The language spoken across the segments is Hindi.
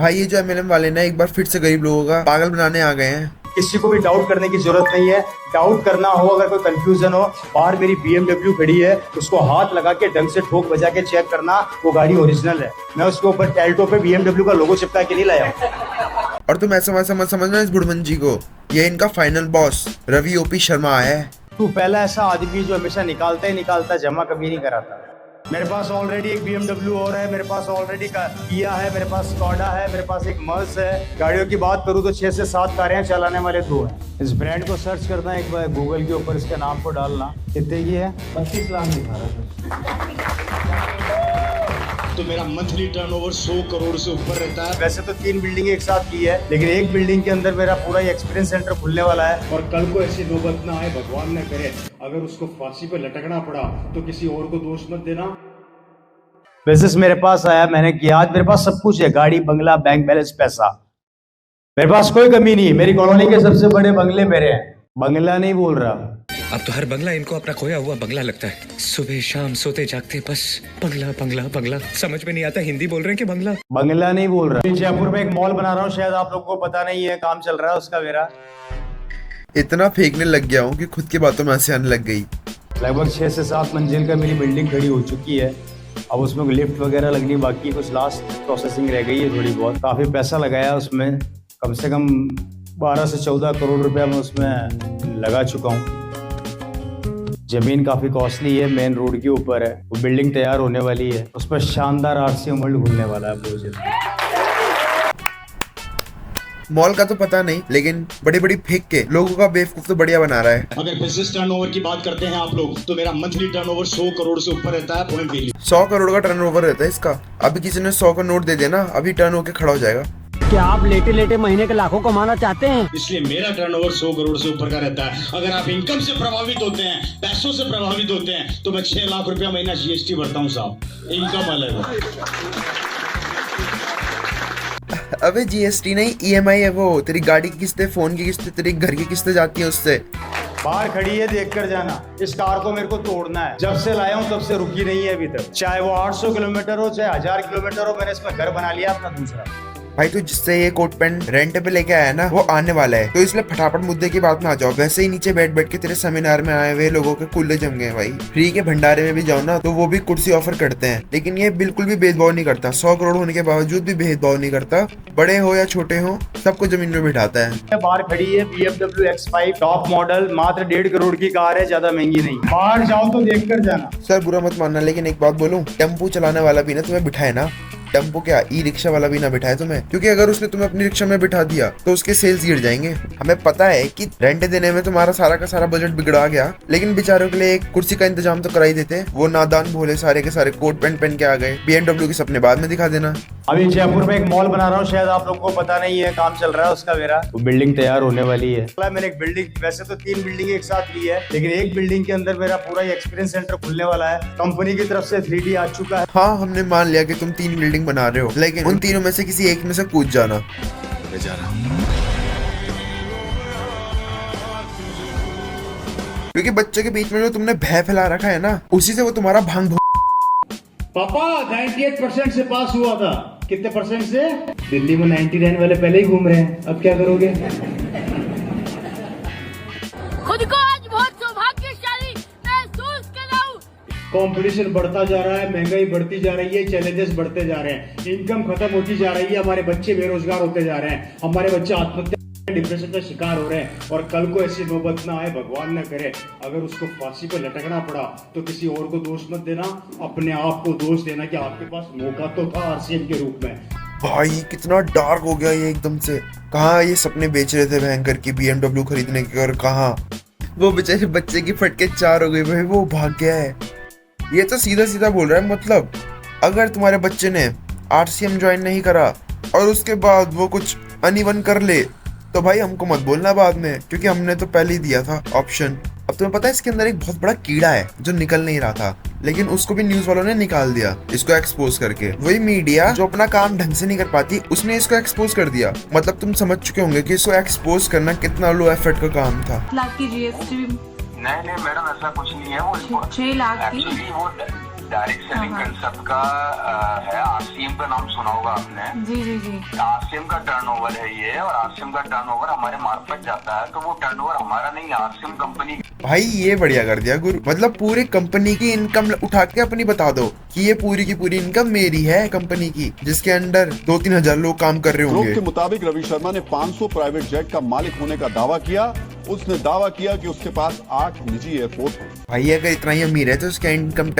भाई ये जो एमएलएम वाले ना एक बार फिर से गरीब लोगों का पागल बनाने आ गए हैं। किसी को भी डाउट करने की जरूरत नहीं है। डाउट करना हो, अगर कोई कंफ्यूजन हो, बाहर मेरी BMW खड़ी है, उसको हाथ लगा के ढंग से ठोक बजा के चेक करना, वो गाड़ी ओरिजिनल है। मैं उसके ऊपर टैल्टो पे BMW का लोगो चिपका के नहीं लाया। और तुम ऐसा वैसा मत समझना इस बुढ़मन जी को, ये इनका final boss Ravi OP Sharma है। तू पहला ऐसा आदमी जो हमेशा निकालता ही निकालता, जमा कभी नहीं कराता। मेरे पास ऑलरेडी एक BMW और है, मेरे पास ऑलरेडी किया है, मेरे पास स्कॉडा है, मेरे पास एक मर्स है। गाड़ियों की बात करूँ तो 6 से 7 कारें चलाने वाले 2 हैं। इस ब्रांड को सर्च करना एक बार गूगल के ऊपर, इसके नाम को डालना। कितने की है? 25 लाख दिखा रहा है। तो मेरा मंथली टर्नओवर 100 करोड़ से ऊपर रहता है। वैसे तो 3 बिल्डिंग एक साथ की है, लेकिन एक बिल्डिंग के अंदर मेरा पूरा एक्सपीरियंस सेंटर खुलने वाला है। और कल को ऐसी नौबत ना आए, भगवान न करे, अगर उसको फांसी पे लटकना पड़ा तो किसी और को दोष मत देना। बिजनेस मेरे पास आया, मैंने किया। आज मेरे पास सब कुछ है, गाड़ी, बंगला, बैंक बैलेंस, पैसा। मेरे पास कोई कमी नहीं है। मेरी कॉलोनी के सबसे बड़े बंगले मेरे हैं। बंगला नहीं बोल रहा, अब तो हर बंगला इनको अपना खोया हुआ बंगला लगता है। सुबह शाम सोते जागते बस बंगला बंगला बंगला, समझ में नहीं आता हिंदी बोल रहे हैं कि बंगला। बंगला नहीं बोल रहा। जयपुर में एक मॉल बना रहा हूँ, शायद आप लोगों को पता नहीं है, काम चल रहा है उसका मेरा। इतना फेंकने लग गया हूँ कि खुद की बातों में हंसी आने लग गई। लगभग 6 से 7 मंजिल का मेरी बिल्डिंग खड़ी हो चुकी है। अब उसमें लिफ्ट वगैरह लगनी बाकी है, कुछ लास्ट प्रोसेसिंग रह गई है थोड़ी बहुत। काफ़ी पैसा लगाया उसमें, कम से कम 12 से 14 करोड़ रुपया मैं उसमें लगा चुका हूँ। जमीन काफ़ी कॉस्टली है, मेन रोड के ऊपर है। वो बिल्डिंग तैयार होने वाली है, उस पर शानदार RCM वर्ल्ड खुलने वाला है बहुत जल्द। मॉल का तो पता नहीं, लेकिन बड़ी बड़ी फेंक के लोगों का बेवकूफ तो बढ़िया बना रहा है। अगर बिजनेस टर्नओवर की बात करते हैं आप लोग, तो मेरा मंथली टर्नओवर 100 करोड़ से ऊपर रहता है। पॉइंट वैल्यू 100 करोड़ का टर्नओवर रहता है इसका। अभी किसी ने 100 का नोट दे देना, अभी टर्न होके खड़ा हो जाएगा। क्या आप लेटे लेटे महीने के लाखों कमाना चाहते हैं? इसलिए मेरा टर्नओवर 100 करोड़ से ऊपर का रहता है। अगर आप इनकम से प्रभावित होते हैं, पैसों से प्रभावित होते हैं, तो मैं 6 लाख रुपया महीना GST भरता हूँ साहब। इनकम अलग है। अबे GST नहीं, EMI है वो। तेरी गाड़ी की किस्तें, फोन की किस्तें, तेरी घर की किस्तें जाती हैं उससे। बाहर खड़ी है, देख कर जाना। इस कार को मेरे को तोड़ना है। जब से लाया हूँ तब से रुकी नहीं है अभी तक। चाहे वो 800 किलोमीटर हो, चाहे 1000 किलोमीटर हो, मैंने इसमें घर बना लिया अपना दूसरा। भाई तो जिससे ये कोट पैंट रेंट पे लेके आया ना, वो आने वाला है, तो इसलिए फटाफट मुद्दे की बात में आ जाओ। वैसे ही नीचे बैठ बैठ के तेरे सेमिनार में आए हुए लोगों के कुल्ले जम गए भाई। फ्री के भंडारे में भी जाओ ना, तो वो भी कुर्सी ऑफर करते हैं, लेकिन ये बिल्कुल भी भेदभाव नहीं करता। 100 करोड़ होने के बावजूद भी भेदभाव नहीं करता। बड़े हो या छोटे हो, सबको जमीन में बिठाता है। बाहर खड़ी है BMW X5 टॉप मॉडल, मात्र 1.5 करोड़ की कार है, ज्यादा महंगी नहीं। बाहर जाओ तो देख कर जाना। सर बुरा मत मानना, लेकिन एक बात बोलूं, टेम्पो चलाने वाला भी ना तुम्हें बिठाए ना, टेम्पो क्या ई-रिक्शा वाला भी ना बिठाए तुम्हें, क्योंकि अगर उसने तुम्हें अपनी रिक्शा में बिठा दिया तो उसके सेल्स गिर जाएंगे। हमें पता है कि रेंट देने में तुम्हारा सारा का सारा बजट बिगड़ा गया, लेकिन बेचारों के लिए एक कुर्सी का इंतजाम तो करा ही देते। वो नादान भोले सारे के सारे कोट पैंट पहन के आ गए। BMW के सपने बाद में दिखा देना। अभी जयपुर में एक मॉल बना रहा हूँ, शायद आप लोगों को पता नहीं है, काम चल रहा है उसका मेरा। वो बिल्डिंग तैयार होने वाली है। मैंने एक बिल्डिंग, वैसे तो 3 बिल्डिंग एक साथ ली है, लेकिन एक बिल्डिंग के अंदर मेरा पूरा एक्सपीरियंस सेंटर खुलने वाला है। कंपनी की तरफ से 3D आ चुका है। हाँ, हमने मान लिया कि तुम 3 बिल्डिंग बना रहे हो, लेकिन उन तीनों में से किसी एक में से कूद जाना। क्योंकि बच्चे के बीच में जो तुमने भय फैला रखा है ना, उसी से वो तुम्हारा भांग पापा 98% से पास हुआ था। कितने परसेंट से? दिल्ली में 99 वाले पहले ही घूम रहे हैं, अब क्या करोगे? खुद को आज बहुत सौभाग्यशाली महसूस कर रहा हूँ। कंपटीशन बढ़ता जा रहा है, महंगाई बढ़ती जा रही है, चैलेंजेस बढ़ते जा रहे हैं, इनकम खत्म होती जा रही है, हमारे बच्चे बेरोजगार होते जा रहे हैं, हमारे बच्चे आत्महत्या, डिप्रेशन का शिकार हो रहे हैं। और कल को ऐसी नौबत ना आए, भगवान न करे, अगर उसको फांसी पे लटकना पड़ा तो किसी और को दोष मत देना, अपने आप को दोष देना कि आपके पास मौका तो था RCM के रूप में। भाई कितना डार्क हो गया ये एकदम से। कहाँ ये सपने बेच रहे थे भयंकर की BMW खरीदने के, और कहाँ वो बेचारे बच्चे की फटके 4 हो गई भाई, वो भाग गया है। ये तो सीधा सीधा बोल रहा है, मतलब अगर तुम्हारे बच्चे ने RCM ज्वाइन नहीं करा और उसके बाद वो कुछ अनइवन कर ले, तो भाई हमको मत बोलना बाद में, क्योंकि हमने तो पहले ही दिया था ऑप्शन। अब तुम्हें पता है इसके अंदर एक बहुत बड़ा कीड़ा है जो निकल नहीं रहा था, लेकिन उसको भी न्यूज वालों ने निकाल दिया, इसको एक्सपोज करके। वही मीडिया जो अपना काम ढंग से नहीं कर पाती, उसने इसको एक्सपोज कर दिया। मतलब तुम समझ चुके होंगे कि इसको एक्सपोज करना कितना लो एफर्ट का काम था। लाख की GST? नहीं मैडम, ऐसा कुछ नहीं है। वो 6 लाख की? एक्चुअली वो डायरेक्ट सेलिंग कंसेप्ट का है। आरसीएम का नाम सुना होगा आपने? जी जी जी। आरसीएम का टर्नओवर है ये, और आरसीएम का टर्नओवर हमारे मार्फत जाता है, तो वो टर्नओवर हमारा नहीं, आरसीएम कंपनी। भाई ये बढ़िया कर दिया गुरु, मतलब पूरी कंपनी की इनकम उठा के अपनी बता दो कि ये पूरी की पूरी इनकम मेरी है कंपनी की, जिसके अंडर 2-3 हजार लोग काम कर रहे होंगे। के मुताबिक रवि शर्मा ने 500 प्राइवेट जेट का मालिक होने का दावा किया। उसने दावा किया कि उसके पास 8 निजी एयरपोर्ट हैं। भाई अगर इतना ही अमीर है तो उसका इनकम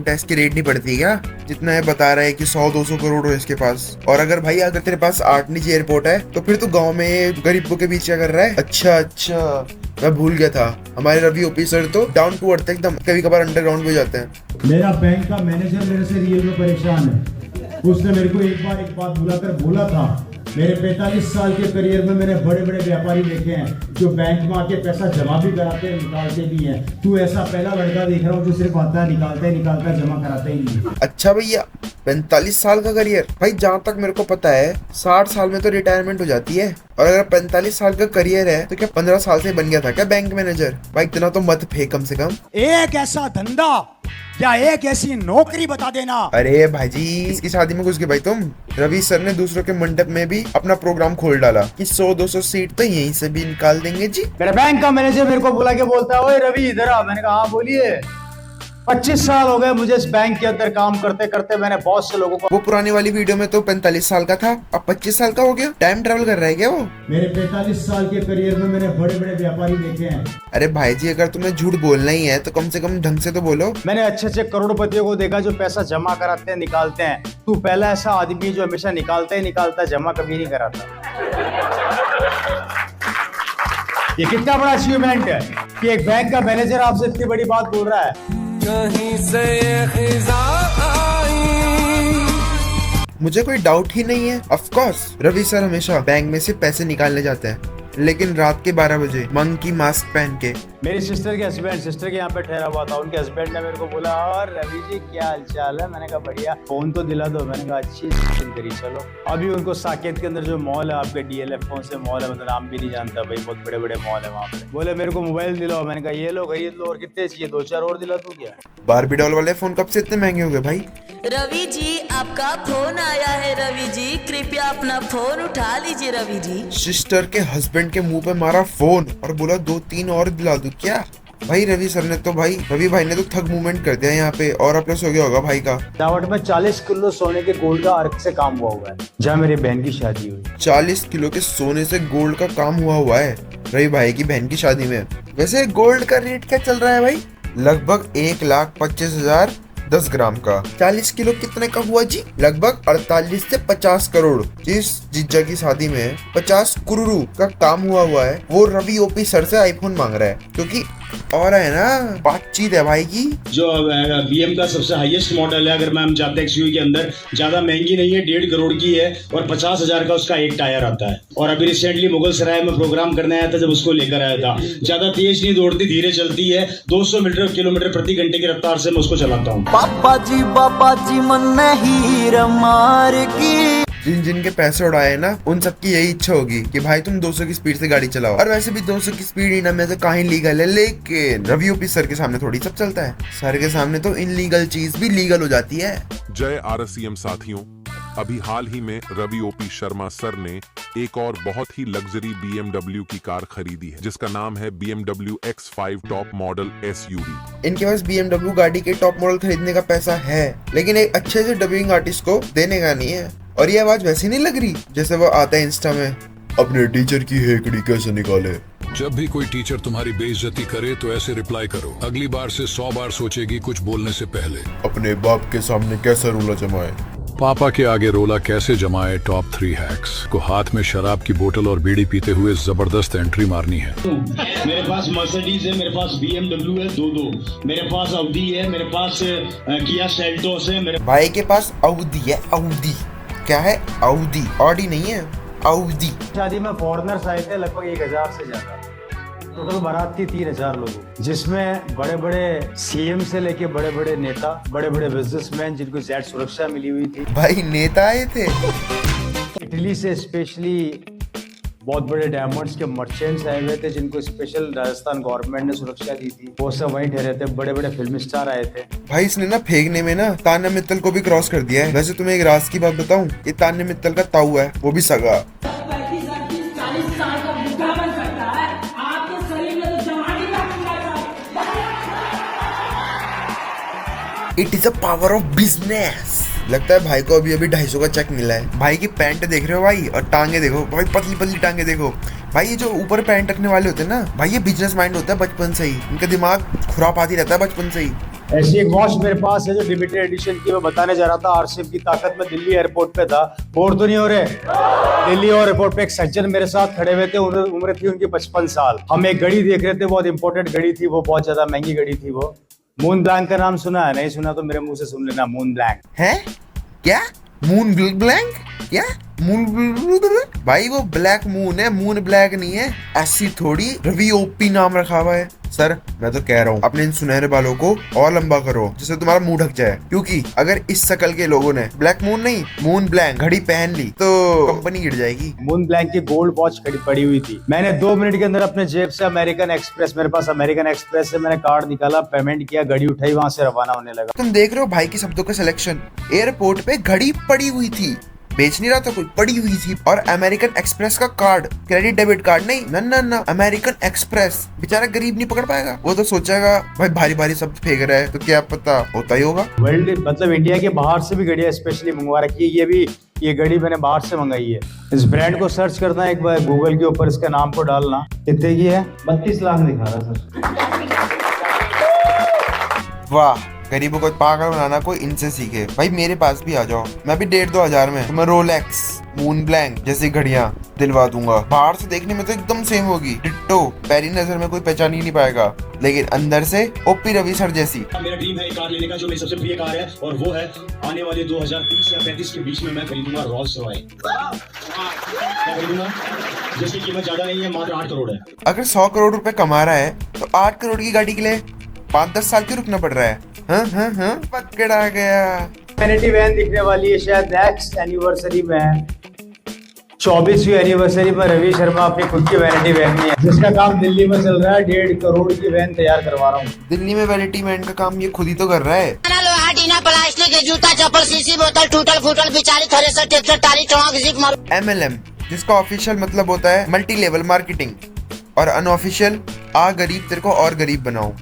टैक्स की रेट नहीं पड़ती क्या? जितना है बता रहा है कि 100-200 करोड़ है इसके पास। और अगर भाई अगर तेरे पास 8 निजी एयरपोर्ट है तो फिर तू गाँव में गरीबों के बीच क्या कर रहा है? अच्छा मैं भूल गया था, हमारे रवि ओपी सर तो डाउन टू अर्थ एकदम, कभी कभार अंडरग्राउंड भी जाते हैं। मेरा बैंक का मैनेजर मेरे से रियल में परेशान है। उसने मेरे को एक बार एक बात बुलाकर बोला था, मेरे 45 साल के करियर में मैंने बड़े बड़े व्यापारी देखे हैं जो बैंक में आके पैसा जमा भी कराते हैं, निकालते भी हैं। तू ऐसा पहला लड़का देख रहा हूँ जो सिर्फ आता है, निकालता जमा कराता ही नहीं। अच्छा भैया 45 साल का करियर, भाई जहाँ तक मेरे को पता है 60 साल में तो रिटायरमेंट हो जाती है। और अगर 45 साल का करियर है तो क्या 15 साल से बन गया था क्या बैंक मैनेजर? भाई इतना तो मत फेंक कम से कम। एक ऐसा धंधा या एक ऐसी नौकरी बता देना। अरे भाईजी इसकी शादी में घुस गए भाई तुम। रवि सर ने दूसरों के मंडप में भी अपना प्रोग्राम खोल डाला कि 100-200 सीट तो यहीं से भी निकाल देंगे जी। मेरे बैंक का मैनेजर मेरे को बुला के बोलता है, ओए रवि इधर आ। मैंने कहा हाँ बोलिए। 25 साल हो गए मुझे इस बैंक के अंदर काम करते करते। मैंने बहुत से लोगों को, वो पुरानी वाली वीडियो में तो 45 साल का था, अब 25 साल का हो गया। टाइम ट्रेवल कर रहा है क्या वो? मेरे 45 साल के करियर में मैंने बड़े बड़े व्यापारी देखे हैं। अरे भाईजी अगर तुम्हें झूठ बोलना ही है तो कम से कम ढंग से तो बोलो। मैंने अच्छे अच्छे करोड़पतियों को देखा जो पैसा जमा कराते हैं, निकालते हैं। तू पहला ऐसा आदमी जो हमेशा निकालता ही निकालता, जमा कभी नहीं कराता। ये कितना बड़ा अचीवमेंट है कि एक बैंक का मैनेजर आपसे इतनी बड़ी बात बोल रहा है। कहीं से ये खिज़ा आई। मुझे कोई डाउट ही नहीं है। ऑफ कोर्स रवि सर हमेशा बैंक में से पैसे निकालने जाते हैं, लेकिन रात के 12 बजे मंकी मास्क पहन के। मेरी सिस्टर के हस्बैंड, सिस्टर के यहाँ पे ठहरा हुआ था, उनके हस्बैंड ने मेरे को बोला, और रवि जी क्या हालचाल है? मैंने कहा बढ़िया, फोन तो दिला दो। मैंने कहा अच्छी करी, चलो। अभी उनको साकेत के अंदर जो मॉल है आपके DLF फोन से मॉल है, मतलब नाम भी नहीं जानता भाई, बहुत बड़े बड़े मॉल है वहाँ पे। बोले मेरे को मोबाइल दिलाओ। मैंने कहा ये लो खरीद लो, और कितने चाहिए? 2-4 और दिला दूं क्या? बारबी डॉल वाले फोन कब से इतने महंगे हो गए भाई? रवि जी आपका फोन आया है। रवि जी कृपया अपना फोन उठा लीजिए। रवि जी सिस्टर के हस्बैंड के मुंह पे मारा फोन और बोला 2-3 और दिला दूं क्या? भाई रवि सर ने तो रवि भाई ने तो थग मूवमेंट कर दिया यहाँ पे, और प्लस हो गया होगा भाई का। दावट में 40 किलो सोने के गोल्ड का अर्क से काम हुआ है, जहाँ मेरी बहन की शादी हुई। 40 किलो के सोने से गोल्ड का काम हुआ है रवि भाई की बहन की शादी में। वैसे गोल्ड का रेट क्या चल रहा है भाई? लगभग 1,25,000 10 ग्राम का। 40 किलो कितने का हुआ जी? लगभग 48 से 50 करोड़। जिस जीजा की शादी में 50 करोड़ का काम हुआ है, वो रवि ओपी सर से आईफोन मांग रहा है, क्योंकि और है ना बातचीत है भाई की। जो BM का सबसे हाईएस्ट मॉडल है, अगर मैं चाहते XUV के अंदर, ज्यादा महंगी नहीं है, 1.5 करोड़ की है, और 50,000 का उसका एक टायर आता है। और अभी रिसेंटली मुगल सराय में प्रोग्राम करने आया था, जब उसको लेकर आया था। ज्यादा तेज नहीं दौड़ती, धीरे चलती है। 200 किलोमीटर प्रति घंटे की रफ्तार से मैं उसको चलाता हूँ। बाबा जी मन हीर मार की। जिन के पैसे उड़ाए ना, उन सबकी यही इच्छा होगी कि भाई तुम 200 की स्पीड से गाड़ी चलाओ। और वैसे भी 200 की स्पीड इंडिया में तो कहीं लीगल है, लेकिन रवि ओपी सर के सामने थोड़ी सब चलता है। सर के सामने तो इनलीगल चीज भी लीगल हो जाती है। जय RSCM साथियों, अभी हाल ही में रवि ओपी शर्मा सर ने एक और बहुत ही लग्जरी BMW की कार खरीदी है, जिसका नाम है BMW X5 top model SUV। इनके पास BMW गाड़ी के टॉप मॉडल खरीदने का पैसा है, लेकिन एक अच्छे से डबिंग आर्टिस्ट को देने का नहीं है। और ये आवाज वैसी नहीं लग रही जैसे वो आता है इंस्टा में, अपने टीचर की हेकड़ी कैसे निकाले। जब भी कोई टीचर तुम्हारी बेइज्जती करे तो ऐसे रिप्लाई करो, अगली बार से 100 बार सोचेगी कुछ बोलने से पहले। अपने बाप के सामने कैसे रोला जमाए, पापा के आगे रोला कैसे जमाए। टॉप 3 हैक्स को हाथ में शराब की बोतल और बीड़ी पीते हुए जबरदस्त एंट्री मारनी है। मेरे पास मर्सिडीज है, मेरे पास BMW है 2-2, मेरे पास ऑडी है, मेरे पास किया सेल्टोस है, मेरे भाई के पास ऑडी है। ऑडी क्या है? ऑडी, ऑडी नहीं है, ऑडी। शादी में फॉरेनर्स आए थे लगभग 1000 से ज्यादा। टोटल बारात थी 3000 लोगों, जिसमें बड़े बड़े CM से लेके बड़े बड़े नेता, बड़े बड़े बिजनेसमैन जिनको जेड सुरक्षा मिली हुई थी। भाई नेता आए थे इटली से स्पेशली बहुत बड़े डायमंड्स के मर्चेंट्स आए हुए थे जिनको स्पेशल राजस्थान गवर्नमेंट ने सुरक्षा दी थी, वो सब वहीं ठहरे थे। बड़े बड़े फिल्म स्टार आए थे। भाई इसने ना फेंकने में ना तान्या मित्तल को भी क्रॉस कर दिया है। वैसे तुम्हें एक राज की बात बताऊं, ये तान्या मित्तल का ताऊ है, वो भी सगा। 40 साल का बुढ़ा बन सकता है, आपके शरीर में तो जवानी का it is a power of business. लगता है भाई को अभी अभी 250 का चेक मिला है। भाई की पैंट देख रहे हो भाई, और टांगे देखो भाई, पतली पतली टांगे देखो भाई। ये जो ऊपर पैंट रखने वाले होते हैं ना भाई, ये बिजनेस माइंड होता है बचपन से ही, इनका दिमाग खुरापाती रहता है बचपन से ही। ऐसी एक वॉच मेरे पास है जो लिमिटेड एडिशन की, मैं बताने जा रहा था। आरसीएम की ताकत में दिल्ली एयरपोर्ट पे था, बोर तो नहीं हो रहे। दिल्ली एयरपोर्ट पे एक सज्जन मेरे साथ खड़े हुए थे, उम्र थी उनकी 55 साल। हम एक घड़ी देख रहे थे, बहुत इंपॉर्टेंट घड़ी थी वो, बहुत ज्यादा महंगी घड़ी थी वो। मून ब्लैंक का नाम सुना है? नहीं सुना तो मेरे मुंह से सुन लेना, मून ब्लैंक है क्या? मून ब्लैंक क्या? मून भाई वो ब्लैक मून है, मून ब्लैक नहीं है। ऐसी थोड़ी रवि ओपी नाम रखा हुआ है। सर मैं तो कह रहा हूँ अपने इन सुनहरे बालों को और लंबा करो जिससे तुम्हारा मुंह ढक जाए, क्योंकि अगर इस शकल के लोगों ने ब्लैक मून नहीं मून ब्लैंक घड़ी पहन ली तो कंपनी गिर जाएगी। मून ब्लैंक की गोल्ड वॉच पड़ी हुई थी। मैंने 2 मिनट के अंदर अपने जेब से अमेरिकन एक्सप्रेस, मेरे पास अमेरिकन एक्सप्रेस से मैंने कार्ड निकाला, पेमेंट किया, घड़ी उठाई, वहां से रवाना होने लगा। तुम देख रहे हो भाई की शब्दों का सिलेक्शन। एयरपोर्ट पे घड़ी पड़ी हुई थी, बेच नहीं रहा था कोई, पड़ी हुई थी। और अमेरिकन एक्सप्रेस का कार्ड, क्रेडिट डेबिट कार्ड नहीं, ना अमेरिकन एक्सप्रेस। बेचारा गरीब नहीं पकड़ पाएगा, वो तो सोचेगा भाई भारी भारी शब्द फेंक रहा है तो क्या पता होता ही होगा। वर्ल्ड मतलब इंडिया के बाहर से भी घड़ियां स्पेशली मंगवा रखी है। ये घड़ी मैंने बाहर से मंगाई है। इस ब्रांड को सर्च करना एक बार गूगल के ऊपर, इसका नाम को डालना। कितने की है? 32 लाख दिखा रहा सर। वाह, गरीबों को पागल बनाना कोई इनसे सीखे। भाई मेरे पास भी आ जाओ, मैं भी 1,5-2 हजार में तुम्हें रोलेक्स, मून ब्लैंक जैसी घड़ियां दिलवा दूंगा। बाहर से देखने में तो एकदम सेम होगी, डिट्टो, पैरी नजर में कोई पहचान ही नहीं पाएगा, लेकिन अंदर से ओपी रवि सर जैसी। मेरा ड्रीम है एक कार लेने का जो मेरी सबसे प्रिय कार है, और वो है आने वाले 2030 या 35 के बीच में मैं खरीदूंगा रोल्स रॉयस। जिसकी कीमत ज्यादा नहीं है, मात्र 8 करोड़ है। अगर 100 करोड़ रुपए कमा रहा है तो 8 करोड़ की गाड़ी के लिए 5-10 साल क्यों रुकना पड़ रहा है? हाँ, पकड़ा गया। वैनिटी वैन दिखने वाली है शायद नेक्स्ट एनिवर्सरी में, 24वीं एनिवर्सरी में रवि शर्मा अपनी खुद की वैनिटी वैन में है, जिसका काम दिल्ली में चल रहा है। 1.5 करोड़ की वैन तैयार करवा रहा हूँ। दिल्ली में वैनिटी वैन का काम ये खुद ही तो कर रहा है। लोहा टीना प्लास्टिक जूता चप्पल शीशी बोतल टूटल फूटल बिचारी थ्रेसर ट्रैक्टर टाली टोंक जीप मार। MLM जिसका ऑफिशियल मतलब होता है मल्टी लेवल मार्केटिंग, और अनऑफिशियल आ गरीब तेरे को और गरीब बनाओ।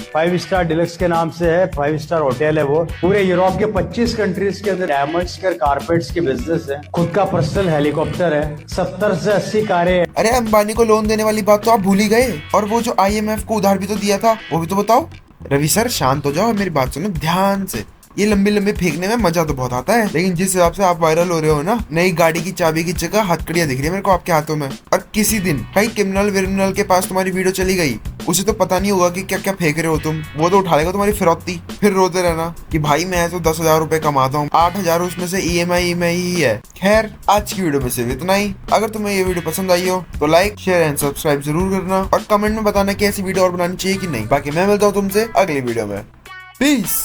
5 स्टार डिलक्स के नाम से है, 5 स्टार होटल है वो। पूरे यूरोप के 25 कंट्रीज के अंदर डायमंड्स के कारपेट्स की बिजनेस है। खुद का पर्सनल हेलीकॉप्टर है, 70 से 80 कारें। अरे अंबानी को लोन देने वाली बात तो आप भूल ही गए, और वो जो IMF को उधार भी तो दिया था वो भी तो बताओ। रवि सर शांत हो जाओ, मेरी बात सुनो ध्यान से। ये लंबे लंबे फेंकने में मजा तो बहुत आता है, लेकिन जिस हिसाब से आप वायरल हो रहे हो ना, नई गाड़ी की चाबी की जगह हथकड़ियां दिख रही है मेरे को आपके हाथों में। और किसी दिन भाई क्रिमिनल के पास तुम्हारी वीडियो चली गई, उसे तो पता नहीं होगा कि क्या क्या फेंक रहे हो तुम, वो तो उठा लेगा तुम्हारी फिरौती, फिर रोते रहना कि भाई मैं तो 10,000 रुपए कमाता हूँ, 8,000 उसमें से EMI ही है। खैर आज की वीडियो में सिर्फ इतना ही। अगर तुम्हें ये वीडियो पसंद आई हो तो लाइक शेयर एंड सब्सक्राइब जरूर करना, और कमेंट में बताना कि ऐसी वीडियो और बनानी चाहिए कि नहीं। बाकी मैं मिलता हूँ तुमसे अगली वीडियो में। पीस।